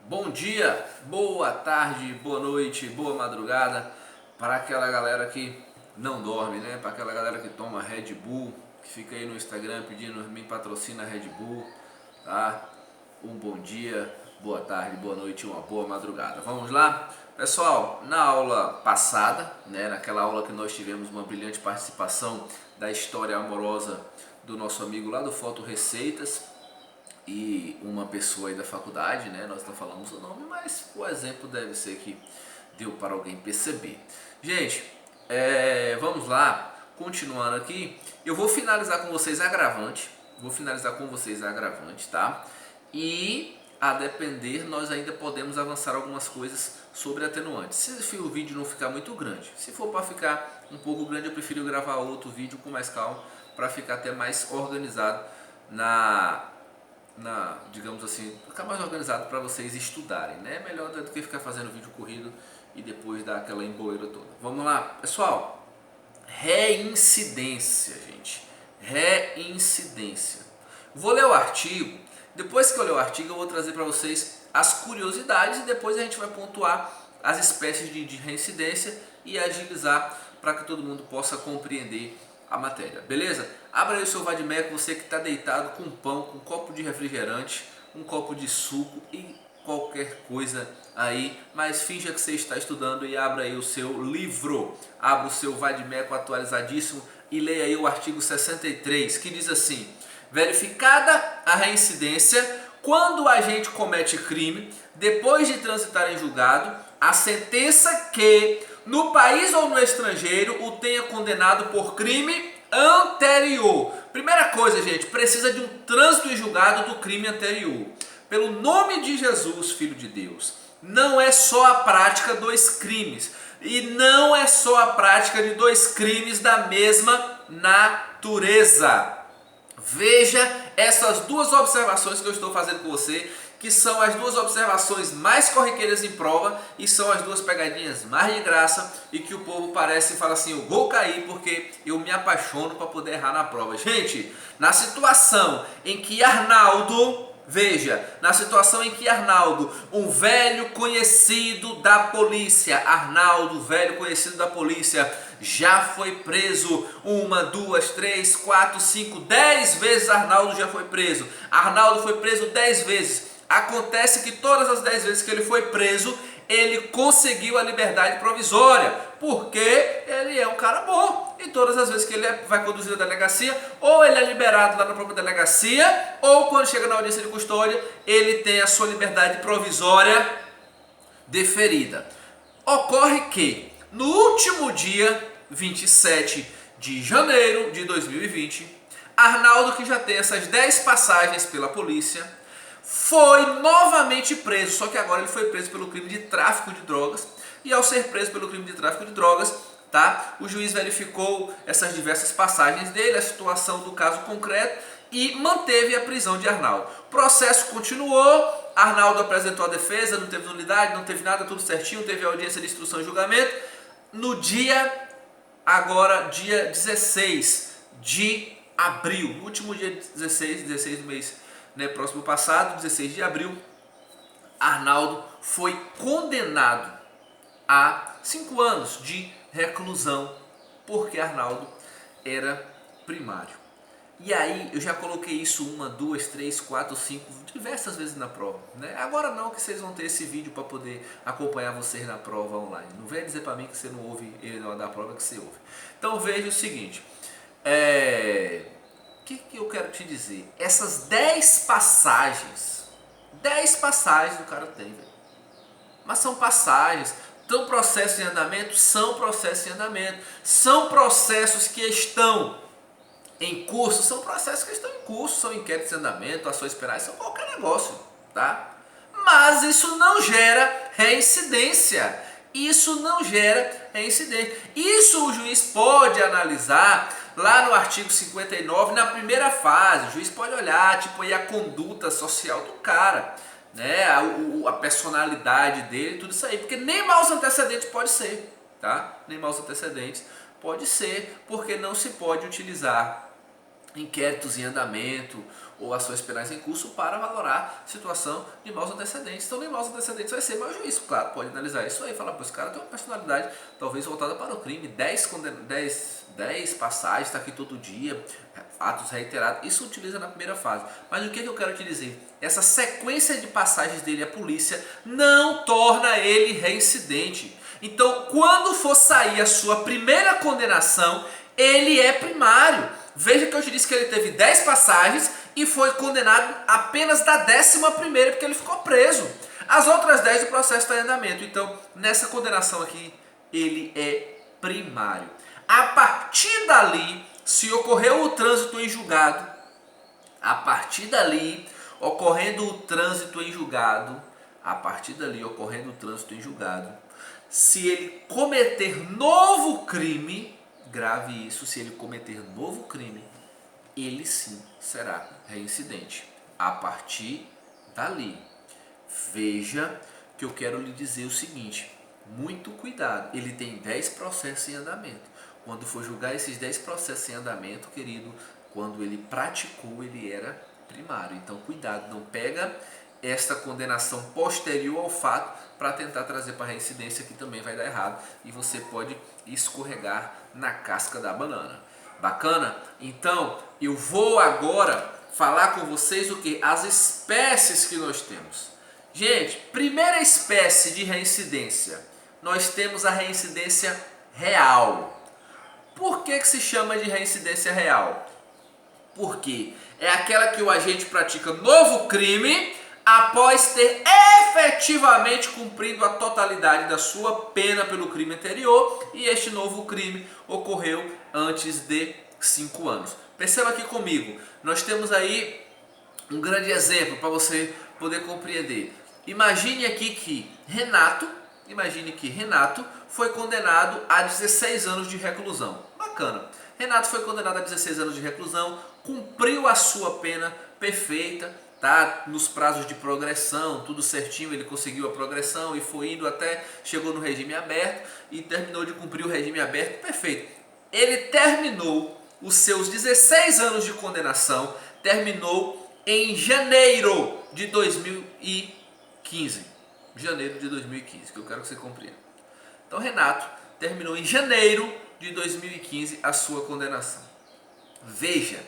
Bom dia, boa tarde, boa noite, boa madrugada para aquela galera que não dorme, né? Para aquela galera que toma Red Bull, que fica aí no Instagram pedindo me patrocina Red Bull, tá? Um bom dia, boa tarde, boa noite e uma boa madrugada. Vamos lá? Pessoal, na aula passada, né, naquela aula que nós tivemos uma brilhante participação da história amorosa do nosso amigo lá do Foto Receitas, e uma pessoa aí da faculdade, né? Nós não falamos o nome, mas o exemplo deve ser que deu para alguém perceber. Gente, vamos lá, continuando aqui, eu vou finalizar com vocês agravante, tá? E a depender, nós ainda podemos avançar algumas coisas sobre atenuantes. Se o vídeo não ficar muito grande, se for para ficar um pouco grande, eu prefiro gravar outro vídeo com mais calma, para ficar até mais organizado digamos assim, ficar mais organizado para vocês estudarem, né? Melhor do que ficar fazendo vídeo corrido e depois dar aquela emboeira toda. Vamos lá, pessoal. Reincidência, gente. Reincidência. Vou ler o artigo. Depois que eu ler o artigo, eu vou trazer para vocês as curiosidades e depois a gente vai pontuar as espécies de reincidência e agilizar para que todo mundo possa compreender a matéria, beleza? Abra aí o seu vadimeco, você que está deitado com pão, com um copo de refrigerante, um copo de suco e qualquer coisa aí, mas finja que você está estudando e abra aí o seu livro, abra o seu vadimeco atualizadíssimo e leia aí o artigo 63, que diz assim: verificada a reincidência, quando o agente comete crime, depois de transitar em julgado, a sentença que no país ou no estrangeiro o tenha condenado por crime anterior. Primeira coisa, gente, precisa de um trânsito em julgado do crime anterior. Pelo nome de Jesus, Filho de Deus, não é só a prática dos crimes. E não é só a prática de dois crimes da mesma natureza. Veja essas duas observações que eu estou fazendo com você, que são as duas observações mais corriqueiras em prova e são as duas pegadinhas mais de graça e que o povo parece e fala assim: eu vou cair porque eu me apaixono para poder errar na prova. Gente, na situação em que Arnaldo, um velho conhecido da polícia, já foi preso 1, 2, 3, 4, 5, 10 vezes. Arnaldo já foi preso. Arnaldo foi preso 10 vezes. Acontece que todas as 10 vezes que ele foi preso, ele conseguiu a liberdade provisória, porque ele é um cara bom. E todas as vezes que ele vai conduzir a delegacia, ou ele é liberado lá na própria delegacia, ou quando chega na audiência de custódia, ele tem a sua liberdade provisória deferida. Ocorre que no último dia 27 de janeiro de 2020, Arnaldo, que já tem essas 10 passagens pela polícia, foi novamente preso, só que agora ele foi preso pelo crime de tráfico de drogas, e ao ser preso pelo crime de tráfico de drogas, tá, o juiz verificou essas diversas passagens dele, a situação do caso concreto, e manteve a prisão de Arnaldo. O processo continuou, Arnaldo apresentou a defesa, não teve nulidade, não teve nada, tudo certinho, teve a audiência de instrução e julgamento. No dia 16 de abril, no último dia 16 do mês, né, próximo passado, 16 de abril, Arnaldo foi condenado a 5 anos de reclusão, porque Arnaldo era primário. E aí eu já coloquei isso 1, 2, 3, 4, 5, diversas vezes na prova, né? Agora não, que vocês vão ter esse vídeo para poder acompanhar vocês na prova online. Não venha dizer para mim que você não ouve ele na hora da prova, que você ouve. Então veja o seguinte, o que eu quero te dizer? Essas 10 passagens o cara tem, velho. Mas são passagens. Então, processos em andamento são processos em andamento. São processos que estão em curso, são inquéritos em andamento, ações penais, são qualquer negócio, tá? Mas isso não gera reincidência. Isso o juiz pode analisar lá no artigo 59, na primeira fase. O juiz pode olhar, tipo, aí a conduta social do cara, né? A personalidade dele, tudo isso aí. Porque nem maus antecedentes pode ser, tá? Nem maus antecedentes pode ser, porque não se pode utilizar inquéritos em andamento ou ações penais em curso para valorar situação de maus antecedentes. Então, nem maus antecedentes vai ser, mas o juiz, claro, pode analisar isso aí e falar, esse cara tem uma personalidade talvez voltada para o crime, 10 passagens, está aqui todo dia, atos reiterados, isso utiliza na primeira fase. Mas o que eu quero te dizer? Essa sequência de passagens dele à polícia não torna ele reincidente. Então, quando for sair a sua primeira condenação, ele é primário. Veja que eu te disse que ele teve 10 passagens e foi condenado apenas da 11ª, porque ele ficou preso. As outras 10 do processo está em andamento. Então, nessa condenação aqui, ele é primário. A partir dali, se ocorreu o trânsito em julgado, a partir dali, ocorrendo o trânsito em julgado, se ele cometer novo crime, grave isso, se ele cometer novo crime, ele sim será reincidente. A partir dali, veja que eu quero lhe dizer o seguinte, muito cuidado, ele tem 10 processos em andamento. Quando for julgar esses 10 processos em andamento, querido, quando ele praticou, ele era primário. Então, cuidado, não pega esta condenação posterior ao fato para tentar trazer para a reincidência, que também vai dar errado e você pode escorregar na casca da banana. Bacana? Então, eu vou agora falar com vocês o que? As espécies que nós temos. Gente, primeira espécie de reincidência, nós temos a reincidência real. Por que se chama de reincidência real? Porque é aquela que o agente pratica novo crime após ter efetivamente cumprido a totalidade da sua pena pelo crime anterior e este novo crime ocorreu antes de 5 anos. Perceba aqui comigo, nós temos aí um grande exemplo para você poder compreender. Imagine que Renato foi condenado a 16 anos de reclusão. Bacana. Renato foi condenado a 16 anos de reclusão, cumpriu a sua pena perfeita, tá? Nos prazos de progressão, tudo certinho, ele conseguiu a progressão e foi indo até, chegou no regime aberto e terminou de cumprir o regime aberto, perfeito. Ele terminou os seus 16 anos de condenação, terminou em janeiro de 2015. Janeiro de 2015, que eu quero que você compreenda. Então, Renato terminou em janeiro de 2015 a sua condenação. Veja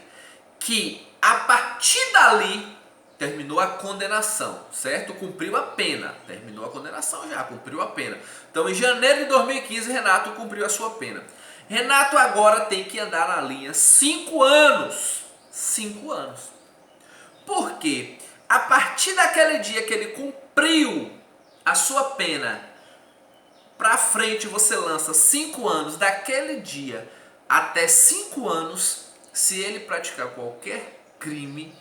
que a partir dali terminou a condenação, certo? Cumpriu a pena, terminou a condenação já, cumpriu a pena. Então, em janeiro de 2015, Renato cumpriu a sua pena. Renato agora tem que andar na linha 5 anos. 5 anos. Por quê? A partir daquele dia que ele cumpriu a sua pena, para frente você lança 5 anos, daquele dia até 5 anos, se ele praticar qualquer crime,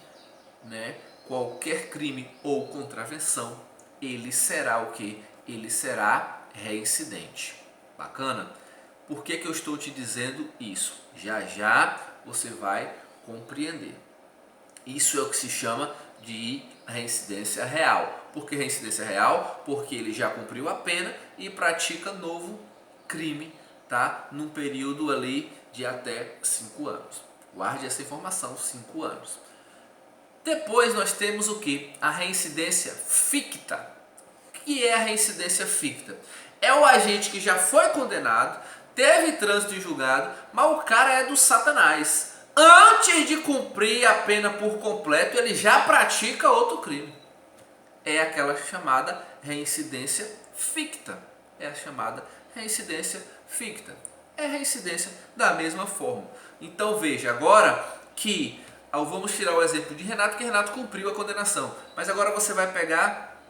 qualquer crime ou contravenção, ele será o quê? Ele será reincidente. Bacana? Por que eu estou te dizendo isso? Já já você vai compreender. Isso é o que se chama de reincidência real. Por que reincidência real? Porque ele já cumpriu a pena e pratica novo crime, tá? Num período ali de até 5 anos. Guarde essa informação, 5 anos. Depois nós temos o que? A reincidência ficta. O que é a reincidência ficta? É o agente que já foi condenado, teve trânsito em julgado, mas o cara é do satanás. Antes de cumprir a pena por completo, ele já pratica outro crime. É aquela chamada reincidência ficta. É a chamada reincidência ficta. É reincidência da mesma forma. Então veja, agora que vamos tirar o exemplo de Renato, que Renato cumpriu a condenação. Mas agora você vai pegar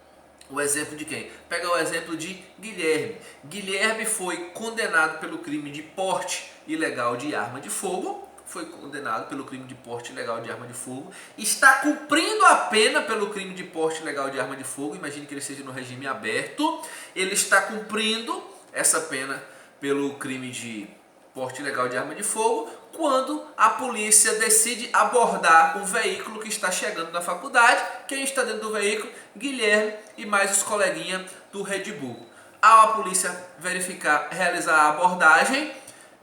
o exemplo de quem? Pega o exemplo de Guilherme. Guilherme foi condenado pelo crime de porte ilegal de arma de fogo. Foi condenado pelo crime de porte ilegal de arma de fogo. Está cumprindo a pena pelo crime de porte ilegal de arma de fogo. Imagine que ele esteja no regime aberto. Ele está cumprindo essa pena pelo crime de porte ilegal de arma de fogo, quando a polícia decide abordar um veículo que está chegando na faculdade. Quem está dentro do veículo? Guilherme e mais os coleguinhas do Red Bull. Ao a polícia realizar a abordagem,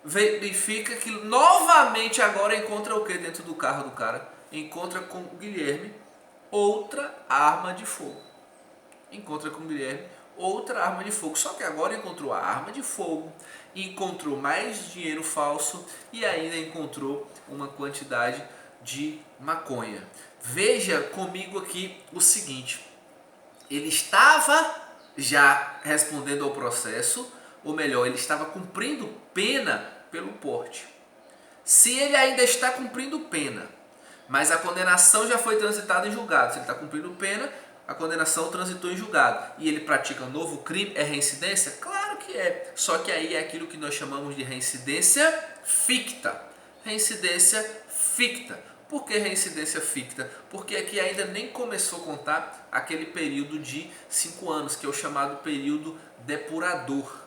verifica que novamente agora encontra o que dentro do carro do cara? Encontra com o Guilherme outra arma de fogo. Encontra com o Guilherme outra arma de fogo. Só que agora encontrou a arma de fogo, encontrou mais dinheiro falso e ainda encontrou uma quantidade de maconha. Veja comigo aqui o seguinte: ele estava já respondendo ao processo, ou melhor, ele estava cumprindo pena pelo porte. Se ele ainda está cumprindo pena, mas a condenação já foi transitada em julgado, se ele está cumprindo pena, a condenação transitou em julgado e ele pratica um novo crime, é reincidência? Claro que é, só que aí é aquilo que nós chamamos de reincidência ficta. Reincidência ficta. Por que reincidência ficta? Porque aqui ainda nem começou a contar aquele período de 5 anos, que é o chamado período depurador.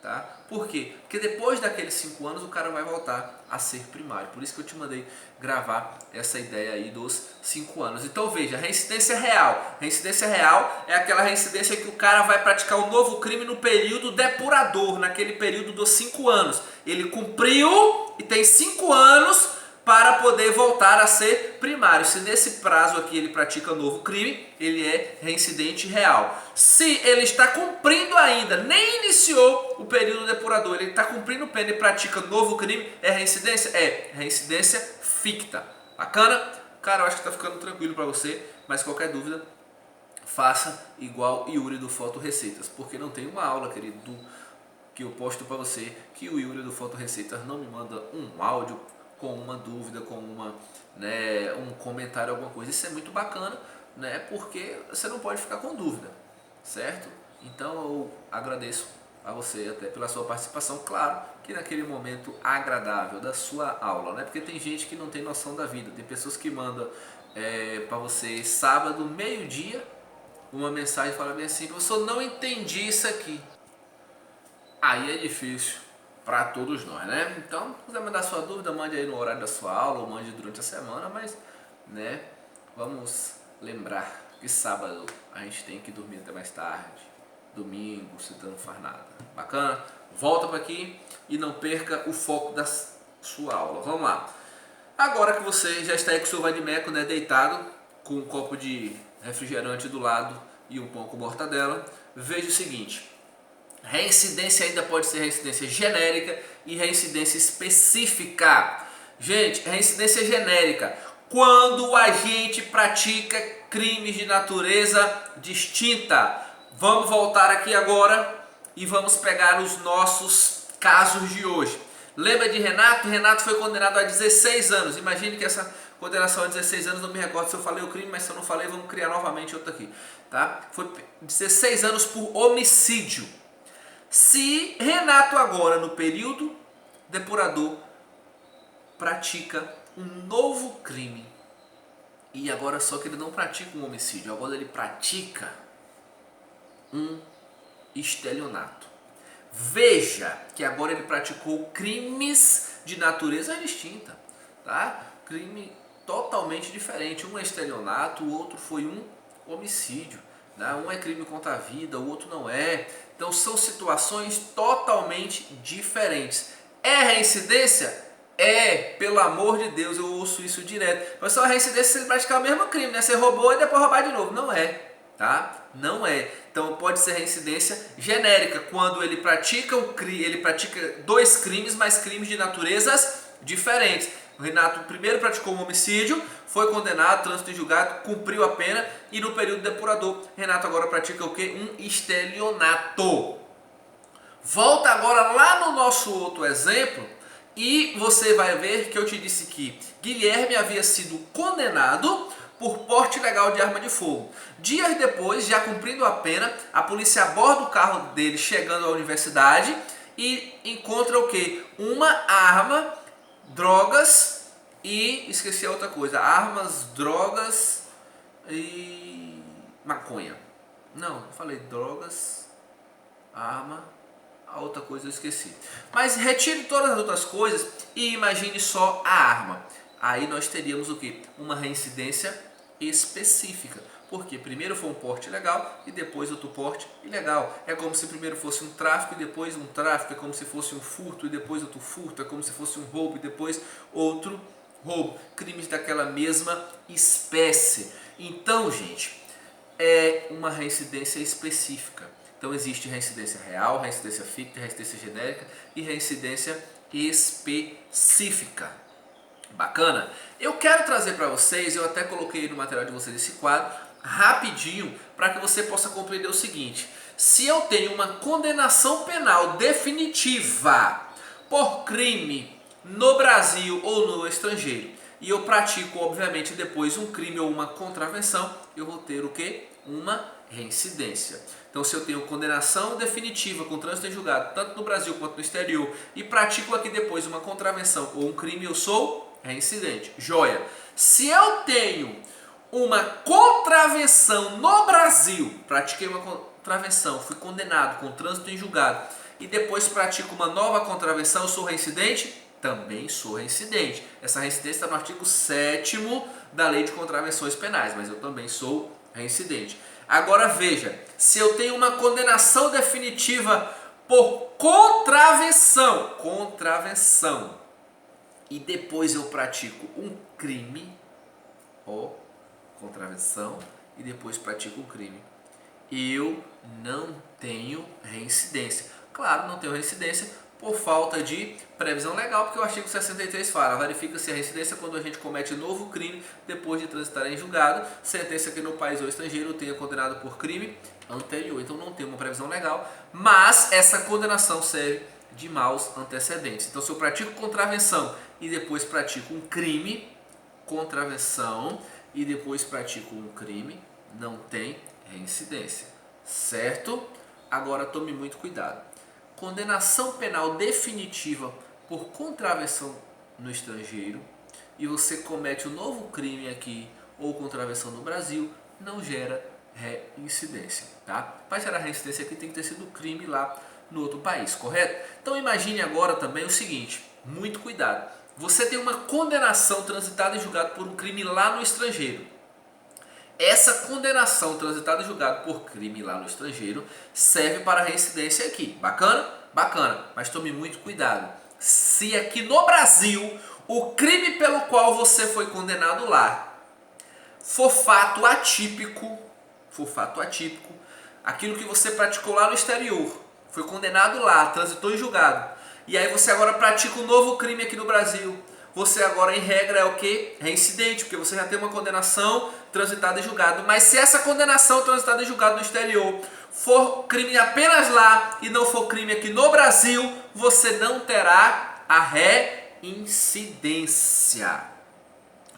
Tá? Por quê? Porque depois daqueles 5 anos o cara vai voltar a ser primário. Por isso que eu te mandei gravar essa ideia aí dos 5 anos. Então veja, reincidência real. Reincidência real é aquela reincidência que o cara vai praticar um novo crime no período depurador, naquele período dos 5 anos. Ele cumpriu e tem 5 anos para poder voltar a ser primário. Se nesse prazo aqui ele pratica novo crime, ele é reincidente real. Se ele está cumprindo ainda, nem iniciou o período depurador, ele está cumprindo pena e pratica novo crime, é reincidência? É reincidência ficta. Bacana? Cara, eu acho que está ficando tranquilo para você, mas qualquer dúvida, faça igual Yuri do Foto Receitas, porque não tem uma aula, querido, que eu posto para você, que o Yuri do Foto Receitas não me manda um áudio com uma dúvida, com um comentário, alguma coisa. Isso é muito bacana, né? Porque você não pode ficar com dúvida, certo? Então eu agradeço a você até pela sua participação, claro que naquele momento agradável da sua aula, né? Porque tem gente que não tem noção da vida, tem pessoas que mandam para você sábado, meio-dia, uma mensagem e fala bem assim: professor, não entendi isso aqui. Aí é difícil para todos nós, né? Então, se quiser mandar sua dúvida, mande aí no horário da sua aula ou mande durante a semana, mas, né, vamos lembrar que sábado a gente tem que dormir até mais tarde, domingo você não faz nada. Bacana? Volta para aqui e não perca o foco da sua aula. Vamos lá. Agora que você já está aí com o seu vadimeco, né, deitado, com um copo de refrigerante do lado e um pão com mortadela, veja o seguinte: reincidência ainda pode ser reincidência genérica e reincidência específica. Gente, reincidência genérica, quando o agente pratica crimes de natureza distinta. Vamos voltar aqui agora e vamos pegar os nossos casos de hoje. Lembra de Renato? Renato foi condenado a 16 anos. Imagine que essa condenação a 16 anos, não me recordo se eu falei o crime, mas se eu não falei, vamos criar novamente outro aqui. Tá? Foi 16 anos por homicídio. Se Renato agora, no período depurador, pratica um novo crime, e agora só que ele não pratica um homicídio, agora ele pratica um estelionato. Veja que agora ele praticou crimes de natureza distinta, tá? Crime totalmente diferente. Um é estelionato, o outro foi um homicídio. Um é crime contra a vida, o outro não é. Então são situações totalmente diferentes. É reincidência? É, pelo amor de Deus, eu ouço isso direto. Mas só a reincidência se ele praticar o mesmo crime, né? Você roubou e depois roubar de novo. Não é, tá? Não é. Então pode ser reincidência genérica, quando ele pratica ele pratica 2 crimes, mas crimes de naturezas diferentes. O Renato primeiro praticou um homicídio, foi condenado, trânsito em julgado, cumpriu a pena, e no período depurador, Renato agora pratica o quê? Um estelionato. Volta agora lá no nosso outro exemplo e você vai ver que eu te disse que Guilherme havia sido condenado por porte ilegal de arma de fogo. Dias depois, já cumprindo a pena, a polícia aborda o carro dele chegando à universidade e encontra o quê? Uma arma, drogas e... esqueci a outra coisa. Armas, drogas e... maconha. Não, eu falei drogas, arma, a outra coisa eu esqueci. Mas retire todas as outras coisas e imagine só a arma. Aí nós teríamos o quê? Uma reincidência específica. porque primeiro foi um porte ilegal e depois outro porte ilegal. É como se primeiro fosse um tráfico e depois um tráfico, é como se fosse um furto e depois outro furto, é como se fosse um roubo e depois outro roubo. Crimes daquela mesma espécie. Então, gente, é uma reincidência específica. Então existe reincidência real, reincidência ficta, reincidência genérica e reincidência específica. Bacana? Eu quero trazer para vocês, eu até coloquei no material de vocês esse quadro, rapidinho, para que você possa compreender o seguinte. Se eu tenho uma condenação penal definitiva por crime no Brasil ou no estrangeiro, e eu pratico, obviamente, depois um crime ou uma contravenção, eu vou ter o quê? Uma reincidência. Então, se eu tenho condenação definitiva com trânsito em julgado, tanto no Brasil quanto no exterior, e pratico aqui depois uma contravenção ou um crime, eu sou reincidente. Joia. Se eu tenho uma contravenção no Brasil, pratiquei uma contravenção, fui condenado com trânsito em julgado, e depois pratico uma nova contravenção, eu sou reincidente? Também sou reincidente. Essa reincidência está no artigo 7º da Lei de Contravenções Penais, mas eu também sou reincidente. Agora veja, se eu tenho uma condenação definitiva por contravenção, e depois eu pratico um crime, contravenção, e depois pratico um crime, eu não tenho reincidência. Claro, não tenho reincidência por falta de previsão legal, porque o artigo 63 fala, verifica-se a reincidência quando a gente comete novo crime depois de transitar em julgado, sentença que no país ou estrangeiro tenha condenado por crime anterior. Então não tem uma previsão legal, mas essa condenação serve de maus antecedentes. Então se eu pratico contravenção e depois pratico um crime, contravenção e depois pratico um crime, não tem reincidência, certo? Agora tome muito cuidado. Condenação penal definitiva por contravenção no estrangeiro e você comete um novo crime aqui ou contravenção no Brasil, não gera reincidência, tá? Para gerar reincidência aqui tem que ter sido crime lá no outro país, correto? Então imagine agora também o seguinte, muito cuidado. Você tem uma condenação transitada e julgada por um crime lá no estrangeiro. Essa condenação transitada e julgada por crime lá no estrangeiro serve para reincidência aqui. Bacana? Bacana. Mas tome muito cuidado. Se aqui no Brasil o crime pelo qual você foi condenado lá for fato atípico, aquilo que você praticou lá no exterior, foi condenado lá, transitou em julgado, e aí você agora pratica um novo crime aqui no Brasil, você agora em regra é o que? Reincidente, porque você já tem uma condenação transitada em julgado. Mas se essa condenação transitada em julgado no exterior for crime apenas lá e não for crime aqui no Brasil, você não terá a reincidência.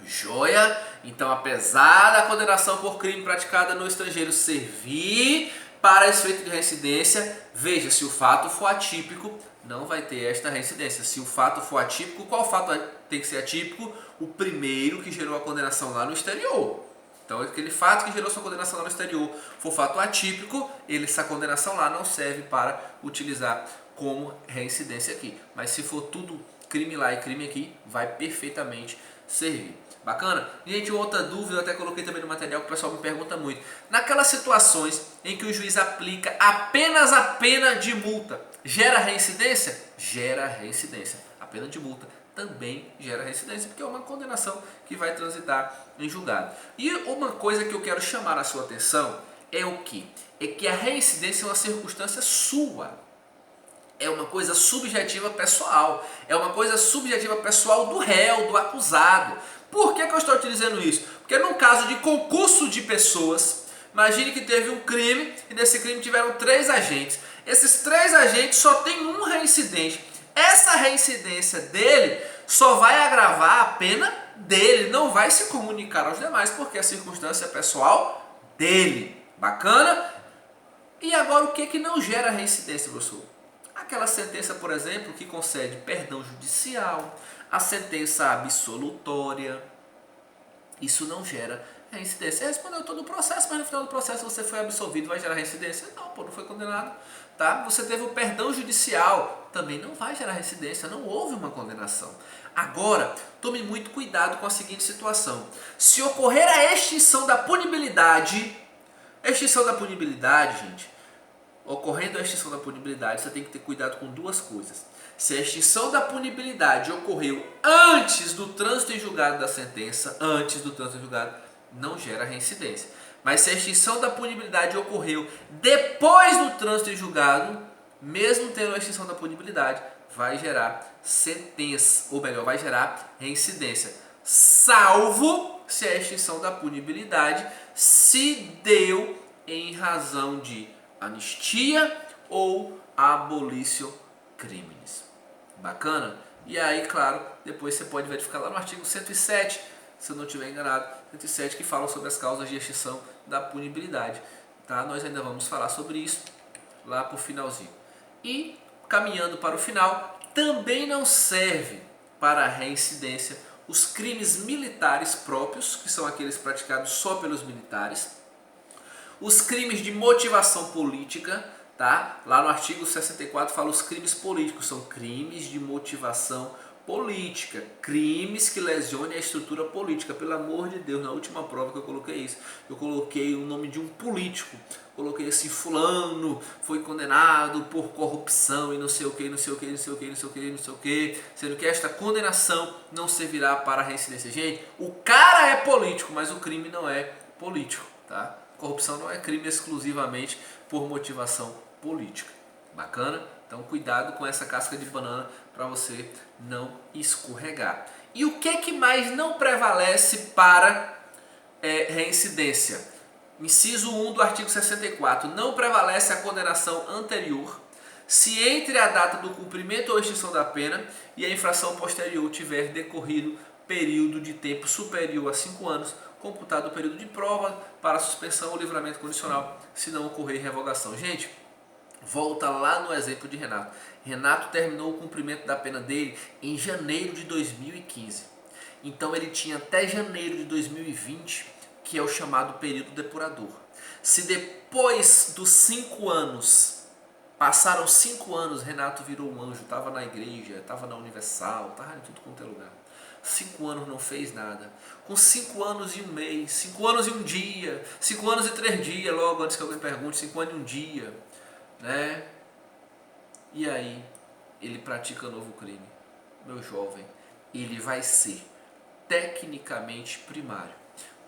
Joia? Então, apesar da condenação por crime praticada no estrangeiro servir para esse efeito de reincidência, veja, se o fato for atípico, não vai ter esta reincidência. Se o fato for atípico, qual fato tem que ser atípico? O primeiro que gerou a condenação lá no exterior. Então, aquele fato que gerou sua condenação lá no exterior for fato atípico, essa condenação lá não serve para utilizar como reincidência aqui. Mas se for tudo crime lá e crime aqui, vai perfeitamente servir. Bacana? Gente, outra dúvida, eu até coloquei também no material que o pessoal me pergunta muito. Naquelas situações em que o juiz aplica apenas a pena de multa, gera reincidência? Gera reincidência. A pena de multa também gera reincidência, porque é uma condenação que vai transitar em julgado. E uma coisa que eu quero chamar a sua atenção é o quê? É que a reincidência é uma circunstância sua. É uma coisa subjetiva pessoal. É uma coisa subjetiva pessoal do réu, do acusado. Por que eu estou utilizando isso? Porque no caso de concurso de pessoas, imagine que teve um crime e nesse crime tiveram 3 agentes. Esses 3 agentes só tem um reincidente. Essa reincidência dele só vai agravar a pena dele, não vai se comunicar aos demais, porque a circunstância é pessoal dele. Bacana? E agora o que não gera reincidência, professor? Aquela sentença, por exemplo, que concede perdão judicial, a sentença absolutória, isso não gera reincidência. Você respondeu todo o processo, mas no final do processo você foi absolvido, vai gerar reincidência? Não, não foi condenado. Tá? Você teve o perdão judicial, também não vai gerar reincidência, não houve uma condenação. Agora, tome muito cuidado com a seguinte situação. Se ocorrer a extinção da punibilidade, gente, ocorrendo a extinção da punibilidade, você tem que ter cuidado com duas coisas. Se a extinção da punibilidade ocorreu antes do trânsito em julgado da sentença, não gera reincidência. Mas se a extinção da punibilidade ocorreu depois do trânsito em julgado, mesmo tendo a extinção da punibilidade, vai gerar sentença, ou melhor, vai gerar reincidência, salvo se a extinção da punibilidade se deu em razão de anistia ou abolition criminis. Bacana? E aí, claro, depois você pode verificar lá no artigo 107, se eu não estiver enganado, 107, que falam sobre as causas de extinção da punibilidade. Tá? Nós ainda vamos falar sobre isso lá para o finalzinho. E, caminhando para o final, também não serve para a reincidência os crimes militares próprios, que são aqueles praticados só pelos militares, os crimes de motivação política, tá? Lá no artigo 64 fala os crimes políticos, são crimes de motivação política, crimes que lesionem a estrutura política. Pelo amor de Deus, na última prova que eu coloquei isso, eu coloquei o nome de um político, coloquei assim, fulano foi condenado por corrupção e não sei o que, sendo que esta condenação não servirá para a reincidência. Gente, o cara é político, mas o crime não é político, tá? Corrupção não é crime exclusivamente por motivação política. Bacana? Então cuidado com essa casca de banana para você não escorregar. E o que mais não prevalece para reincidência? Inciso 1 do artigo 64. Não prevalece a condenação anterior se entre a data do cumprimento ou extinção da pena e a infração posterior tiver decorrido período de tempo superior a 5 anos, computado o período de prova para suspensão ou livramento condicional, se não ocorrer revogação. Gente, volta lá no exemplo de Renato. Renato terminou o cumprimento da pena dele em janeiro de 2015. Então ele tinha até janeiro de 2020, que é o chamado período depurador. Se depois dos 5 anos, passaram 5 anos, Renato virou um anjo, estava na igreja, estava na Universal, estava em tudo quanto é lugar. 5 anos não fez nada. Com 5 anos e 1 mês, 5 anos e 1 dia, 5 anos e 3 dias, logo antes que alguém pergunte, 5 anos e 1 dia, né? E aí, ele pratica novo crime. Meu jovem, ele vai ser tecnicamente primário.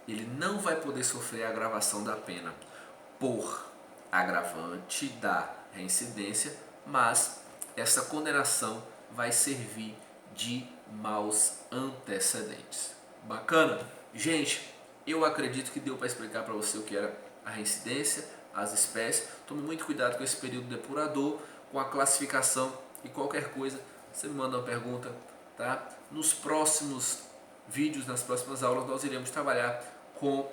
Ele não vai poder sofrer a agravação da pena por agravante da reincidência, mas essa condenação vai servir de maus antecedentes. Bacana? Gente, eu acredito que deu para explicar para você o que era a reincidência, as espécies. Tome muito cuidado com esse período depurador, com a classificação, e qualquer coisa, você me manda uma pergunta, tá? Nos próximos vídeos, nas próximas aulas, nós iremos trabalhar com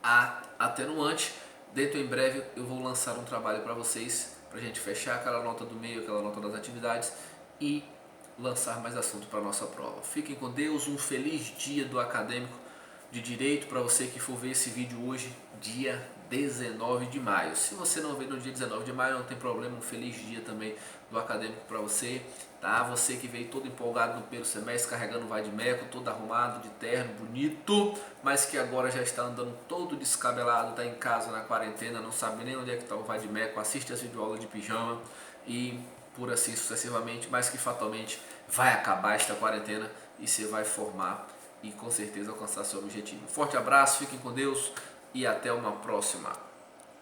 a atenuante. Dentro em breve eu vou lançar um trabalho para vocês, para a gente fechar aquela nota do meio, aquela nota das atividades e lançar mais assunto para a nossa prova. Fiquem com Deus, um feliz dia do acadêmico de Direito para você que for ver esse vídeo hoje, dia 19 de maio. Se você não ver no dia 19 de maio, não tem problema, um feliz dia também do acadêmico para você, tá? Você que veio todo empolgado no primeiro semestre, carregando vadimeco, todo arrumado, de terno, bonito, mas que agora já está andando todo descabelado, está em casa na quarentena, não sabe nem onde é que está o vadimeco, assiste as videoaulas de pijama e por assim sucessivamente, mas que fatalmente vai acabar esta quarentena e você vai formar e com certeza alcançar seu objetivo. Forte abraço, fiquem com Deus e até uma próxima.